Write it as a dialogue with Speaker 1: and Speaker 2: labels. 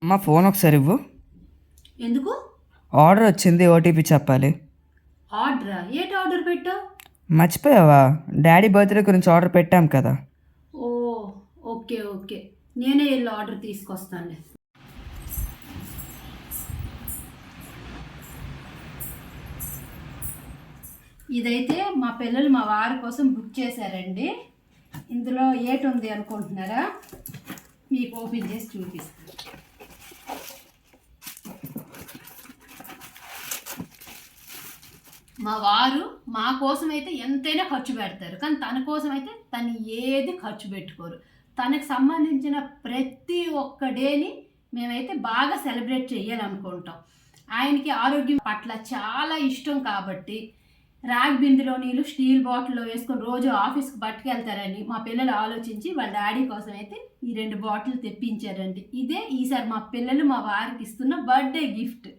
Speaker 1: అమ్మ ఫోన్ ఒకసారి ఇవ్వు.
Speaker 2: ఎందుకు?
Speaker 1: ఆర్డర్ వచ్చింది, ఓటీపీ చెప్పాలి.
Speaker 2: ఆర్డరా? ఏంటి ఆర్డర్ పెట్టావు?
Speaker 1: మర్చిపోయావా? డాడీ బర్త్డే గురించి ఆర్డర్ పెట్టాం కదా.
Speaker 2: ఓ, ఓకే ఓకే, నేనే వెళ్ళి ఆర్డర్ తీసుకొస్తానులే. ఇదైతే మా పిల్లలు మా వారి కోసం బుక్ చేశారండి. ఇందులో ఏటి ఉంది అనుకుంటున్నారా? మీకు ఓపెన్ చేసి చూపిస్తాను. మా వారు మా కోసం అయితే ఎంతైనా ఖర్చు పెడతారు, కానీ తన కోసం అయితే తను ఏది ఖర్చు పెట్టుకోరు. తనకు సంబంధించిన ప్రతి ఒక్క డేని మేమైతే బాగా సెలబ్రేట్ చేయాలనుకుంటాం. ఆయనకి ఆరోగ్యం పట్ల చాలా ఇష్టం కాబట్టి రాగి బిందులో నీళ్ళు స్టీల్ బాటిల్లో వేసుకొని రోజు ఆఫీస్కి పట్టుకెళ్తారని మా పిల్లలు ఆలోచించి వాళ్ళ డాడీ కోసం అయితే ఈ 2 బాటిల్ తెప్పించారండి. ఇదే ఈసారి మా పిల్లలు మా వారికి ఇస్తున్న బర్త్డే గిఫ్ట్.